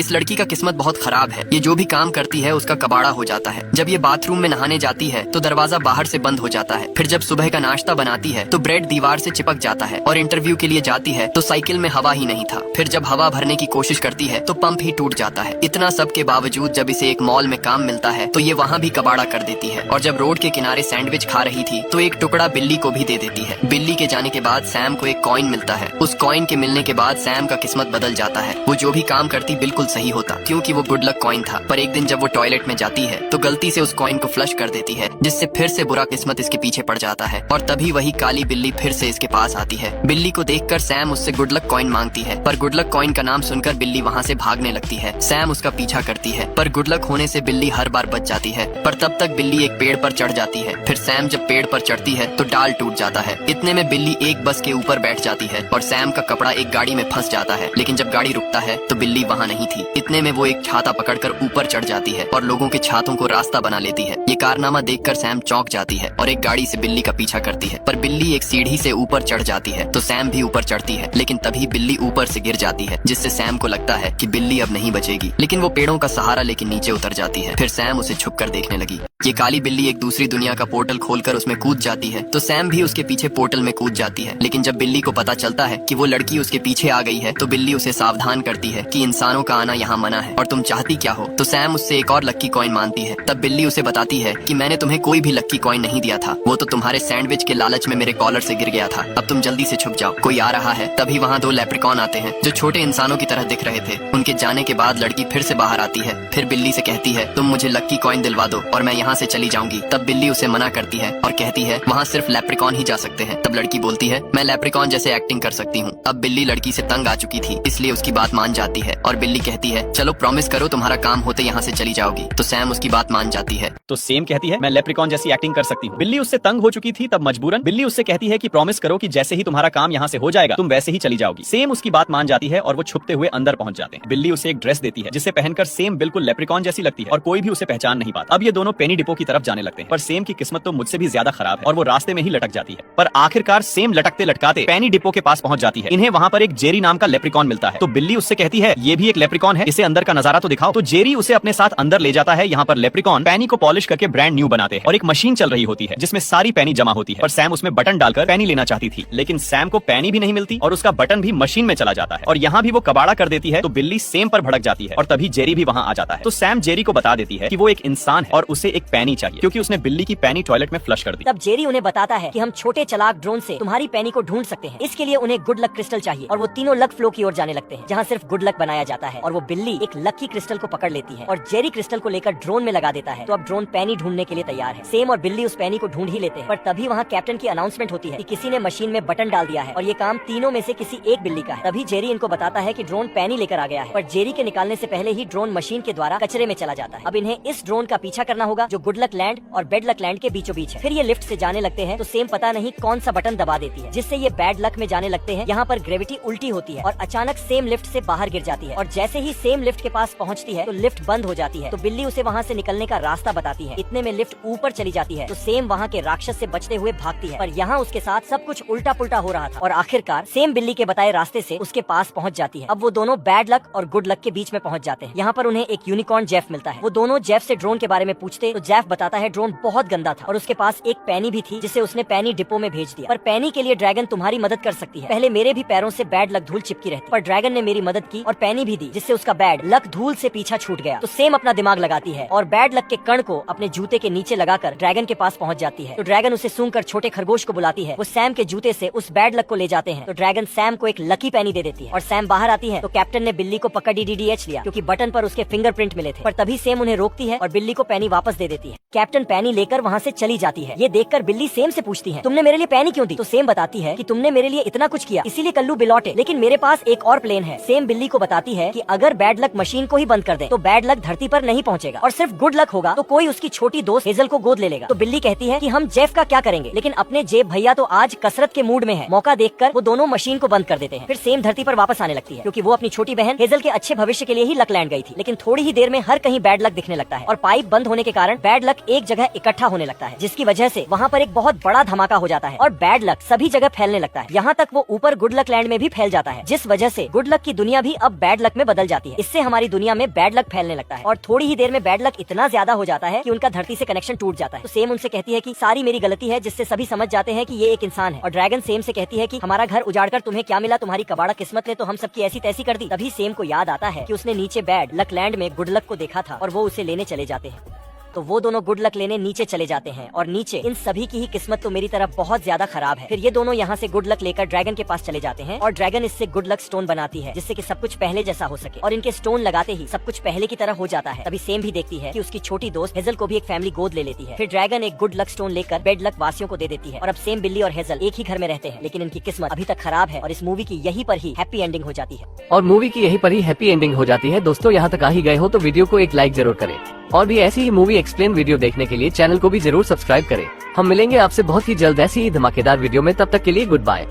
इस लड़की का किस्मत बहुत खराब है। ये जो भी काम करती है उसका कबाड़ा हो जाता है। जब ये बाथरूम में नहाने जाती है तो दरवाजा बाहर से बंद हो जाता है। फिर जब सुबह का नाश्ता बनाती है तो ब्रेड दीवार से चिपक जाता है। और इंटरव्यू के लिए जाती है तो साइकिल में हवा ही नहीं था। फिर जब हवा भरने की कोशिश करती है तो पंप ही टूट जाता है। इतना सब के बावजूद जब इसे एक मॉल में काम मिलता है तो ये वहाँ भी कबाड़ा कर देती है। और जब रोड के किनारे सैंडविच खा रही थी तो एक टुकड़ा बिल्ली को भी दे देती है। बिल्ली के जाने के बाद सैम को एक कॉइन मिलता है। उस कॉइन के मिलने के बाद सैम का किस्मत बदल जाता है। वो जो भी काम करती बिल्कुल सही होता, क्योंकि वो गुड लक कॉइन था। पर एक दिन जब वो टॉयलेट में जाती है तो गलती से उस कॉइन को फ्लश कर देती है, जिससे फिर से बुरा किस्मत इसके पीछे पड़ जाता है। और तभी वही काली बिल्ली फिर से इसके पास आती है। बिल्ली को देखकर सैम उससे गुड लक कॉइन मांगती है, पर गुड लक कॉइन का नाम सुनकर बिल्ली वहाँ से भागने लगती है। सैम उसका पीछा करती है, पर गुड लक होने से बिल्ली हर बार बच जाती है। पर तब तक बिल्ली एक पेड़ पर चढ़ जाती है। फिर सैम जब पेड़ पर चढ़ती है तो डाल टूट जाता है। इतने में बिल्ली एक बस के ऊपर बैठ जाती है और सैम का कपड़ा एक गाड़ी में फंस जाता है। लेकिन जब गाड़ी रुकता है तो बिल्ली वहाँ नहीं थी। इतने में वो एक छाता पकड़कर ऊपर चढ़ जाती है और लोगों के छातों को रास्ता बना लेती है। ये कारनामा देखकर सैम चौंक जाती है और एक गाड़ी से बिल्ली का पीछा करती है। पर बिल्ली एक सीढ़ी से ऊपर चढ़ जाती है तो सैम भी ऊपर चढ़ती है। लेकिन तभी बिल्ली ऊपर से गिर जाती है, जिससे सैम को लगता है कि बिल्ली अब नहीं बचेगी। लेकिन वो पेड़ों का सहारा लेके नीचे उतर जाती है। फिर सैम उसे छुप कर देखने लगी। ये काली बिल्ली एक दूसरी दुनिया का पोर्टल खोलकर उसमें कूद जाती है तो सैम भी उसके पीछे पोर्टल में कूद जाती है। लेकिन जब बिल्ली को पता चलता है कि वो लड़की उसके पीछे आ गई है तो बिल्ली उसे सावधान करती है कि इंसानों का आना यहाँ मना है और तुम चाहती क्या हो। तो सैम उससे एक और लक्की कॉइन मांगती है। तब बिल्ली उसे बताती है कि मैंने तुम्हें कोई भी लक्की कॉइन नहीं दिया था, वो तो तुम्हारे सैंडविच के लालच में मेरे कॉलर से गिर गया था। अब तुम जल्दी से छुप जाओ, कोई आ रहा है। तभी वहाँ दो लेप्रिकॉन आते हैं जो छोटे इंसानों की तरह दिख रहे थे। उनके जाने के बाद लड़की फिर से बाहर आती है। फिर बिल्ली से कहती है तुम मुझे लक्की कॉइन दिलवा दो और मैं यहाँ से चली जाऊंगी। तब बिल्ली उसे मना करती है और कहती है वहाँ सिर्फ लेप्रिकॉन ही जा सकते हैं। तब लड़की बोलती है मैं लेप्रिकॉन जैसे एक्टिंग कर सकती हूँ। अब बिल्ली लड़की से तंग आ चुकी थी, इसलिए उसकी बात मान जाती है और बिल्ली कहती है चलो प्रॉमिस करो तुम्हारा काम होते यहाँ से चली जाओगी। तो सैम उसकी बात मान जाती है। तो सेम कहती है मैं लेप्रिकॉन जैसी एक्टिंग कर सकती हूँ। बिल्ली उससे तंग हो चुकी थी, तब मजबूरन बिल्ली उससे कहती है कि प्रॉमिस करो कि जैसे ही तुम्हारा काम यहाँ से हो जाएगा तुम वैसे ही चली जाओगी। सेम उसकी बात मान जाती है और वो छुपते हुए अंदर पहुंच जाते हैं। बिल्ली उसे एक ड्रेस देती है जिसे पहनकर सेम बिल्कुल लेप्रिकॉन जैसी लगती है और कोई भी उसे पहचान नहीं पाता। अब ये दोनों पेनी डिपो की तरफ जाने लगते हैं, पर सेम की किस्मत तो मुझसे भी ज्यादा खराब है और वो रास्ते में ही लटक जाती है। पर आखिरकार सेम लटकते लटकाते पेनी डिपो के पास पहुंच जाती है। इन्हें वहाँ पर एक जेरी नाम का लेप्रिकॉन मिलता है। तो बिल्ली उससे कहती है ये भी एक लेप्रिकॉन है, इसे अंदर का नजारा तो दिखाओ। तो जेरी उसे अपने साथ अंदर ले जाता है। यहाँ पर लेप्रिकॉन पैनी को पॉलिश करके ब्रांड न्यू बनाते हैं और एक मशीन चल रही होती है जिसमें सारी पैनी जमा होती है। पर सैम उसमें बटन डालकर पैनी लेना चाहती थी, लेकिन सैम को पैनी भी नहीं मिलती और उसका बटन भी मशीन में चला जाता है और यहाँ भी वो कबाड़ा कर देती है। तो बिल्ली सेम पर भड़क जाती है और तभी जेरी भी वहाँ आ जाता है। तो सैम जेरी को बता देती है कि वो एक इंसान है और उसे एक पैनी चाहिए, क्योंकि उसने बिल्ली की पैनी टॉयलेट में फ्लश कर दी। तब जेरी उन्हें बताता है कि हम छोटे चलाक ड्रोन से तुम्हारी पैनी को ढूंढ सकते हैं। इसके लिए उन्हें गुड लक क्रिस्टल चाहिए और वो तीनों लक फ्लो की ओर जाने लगते हैं जहाँ सिर्फ गुड लक बनाया जाता है। और वो बिल्ली एक लकी क्रिस्टल को पकड़ लेती है और जेरी क्रिस्टल को लेकर ड्रोन में लगा देता है। तो अब ड्रोन पैनी ढूंढने के लिए तैयार है। सेम और बिल्ली उस पैनी को ढूंढ ही लेते हैं। पर तभी वहाँ कैप्टन की अनाउंसमेंट होती है कि किसी ने मशीन में बटन डाल दिया है और ये काम तीनों में से किसी एक बिल्ली का है। तभी जेरी इनको बताता है कि ड्रोन पैनी लेकर आ गया है, पर जेरी के निकालने से पहले ही ड्रोन मशीन के द्वारा कचरे में चला जाता है। अब इन्हें इस ड्रोन का पीछा करना होगा जो गुड लक लैंड और बैड लक लैंड के बीचों बीच है। फिर ये लिफ्ट से जाने लगते हैं तो सेम पता नहीं कौन सा बटन दबा देती है जिससे ये बैड लक में जाने लगते हैं। यहाँ पर ग्रेविटी उल्टी होती है और अचानक सेम लिफ्ट से बाहर गिर जाती है और जैसे ही सेम लिफ्ट के पास पहुँचती है तो लिफ्ट बंद हो जाती है। तो बिल्ली उसे वहाँ से निकलने का रास्ता बताती है। इतने में लिफ्ट ऊपर चली जाती है तो सेम वहाँ के राक्षस से बचते हुए भागती है, पर यहाँ उसके साथ सब कुछ उल्टा पुल्टा हो रहा था और आखिरकार सेम बिल्ली के बताए रास्ते से उसके पास पहुँच जाती है। अब वो दोनों बैड लक और गुड लक के बीच में पहुँच जाते हैं। यहाँ पर उन्हें एक यूनिकॉर्न जेफ मिलता है। वो दोनों जेफ से ड्रोन के बारे में पूछते तो जेफ बताता है ड्रोन बहुत गंदा था और उसके पास एक पैनी भी थी जिसे उसने पैनी डिपो में भेज दिया। पर पैनी के लिए ड्रैगन तुम्हारी मदद कर सकती है। पहले मेरे भी पैरों से बैड लक धूल चिपकी रहती, पर ड्रैगन ने मेरी मदद की और पैनी भी दी जिससे उसका बैड लक धूल से पीछा छूट गया। तो सेम अपना दिमाग लगाती है और बैड लक के कण को अपने जूते के नीचे लगाकर ड्रैगन के पास पहुंच जाती है। तो ड्रैगन उसे सूंघकर छोटे खरगोश को बुलाती है। वो सैम के जूते से उस बैड लक को ले जाते हैं। तो ड्रैगन सैम को एक लकी पैनी दे देती है और सैम बाहर आती है तो कैप्टन ने बिल्ली को पकड़ DDH लिया क्योंकि बटन पर उसके फिंगरप्रिंट मिले थे। पर तभी सेम उन्हें रोकती है और बिल्ली को पैनी वापस दे देती है। कैप्टन पैनी लेकर वहाँ से चली जाती है। ये देखकर बिल्ली सेम से पूछती है तुमने मेरे लिए पैनी क्यों दी? तो सेम बताती है कि तुमने मेरे लिए इतना कुछ किया इसीलिए कल्लू बिलौटे, लेकिन मेरे पास एक और प्लेन है। सेम बिल्ली को बताती है कि अगर बैड लक मशीन को ही बंद कर दे तो बैड लक धरती पर नहीं पहुँचेगा और सिर्फ गुड लक होगा तो कोई उसकी छोटी दोस्त हेजल को गोद ले लेगा। तो बिल्ली कहती है कि हम जेफ का क्या करेंगे, लेकिन अपने जेब भैया तो आज कसरत के मूड में है। मौका देखकर वो दोनों मशीन को बंद कर देते हैं। फिर सेम धरती पर वापस आने लगती है क्योंकि वो अपनी छोटी बहन हेजल के अच्छे भविष्य के लिए ही लकलैंड गई थी। लेकिन थोड़ी ही देर में हर कहीं बैड लक दिखने लगता है और पाइप बंद होने के कारण बैड लक एक जगह इकट्ठा होने लगता है, जिसकी वजह से वहाँ पर एक बहुत बड़ा धमाका हो जाता है और बैड लक सभी जगह फैलने लगता है। यहाँ तक वो ऊपर गुड लक लैंड में भी फैल जाता है, जिस वजह से गुड लक की दुनिया भी अब बैड लक में बदल जाती है। जाती है। इससे हमारी दुनिया में बैड लक फैलने लगता है और थोड़ी ही देर में बैड लक इतना ज्यादा हो जाता है कि उनका धरती से कनेक्शन टूट जाता है। तो सेम उनसे कहती है कि सारी मेरी गलती है, जिससे सभी समझ जाते हैं कि ये एक इंसान है। और ड्रैगन सेम से कहती है कि हमारा घर उजाड़कर तुम्हें क्या मिला, तुम्हारी कबाड़ा किस्मत ने तो हम सबकी ऐसी तैसी कर दी। तभी सेम को याद आता है कि उसने नीचे बैड लक लैंड में गुड लक को देखा था और वो उसे लेने चले जाते हैं। तो वो दोनों गुड लक लेने नीचे चले जाते हैं और नीचे इन सभी की ही किस्मत तो मेरी तरफ बहुत ज्यादा खराब है। फिर ये दोनों यहाँ से गुड लक लेकर ड्रैगन के पास चले जाते हैं और ड्रैगन इससे गुड लक स्टोन बनाती है, जिससे कि सब कुछ पहले जैसा हो सके। और इनके स्टोन लगाते ही सब कुछ पहले की तरह हो जाता है। तभी सेम भी देखती है कि उसकी छोटी दोस्त हेजल को भी एक फैमिली गोद ले लेती है। फिर ड्रैगन एक गुड लक स्टोन लेकर बेड लक वासियों को दे देती है और अब सेम, बिल्ली और हेजल एक ही घर में रहते हैं, लेकिन इनकी किस्मत अभी तक खराब है और इस मूवी की यहीं पर ही हैप्पी एंडिंग हो जाती है। और मूवी की यहीं पर ही हैप्पी एंडिंग हो जाती है। दोस्तों यहाँ तक आ ही गए हो तो वीडियो को एक लाइक जरूर करें और भी ऐसी ही मूवी एक्सप्लेन वीडियो देखने के लिए चैनल को भी जरूर सब्सक्राइब करें। हम मिलेंगे आपसे बहुत ही जल्द ऐसी ही धमाकेदार वीडियो में, तब तक के लिए गुड बाय।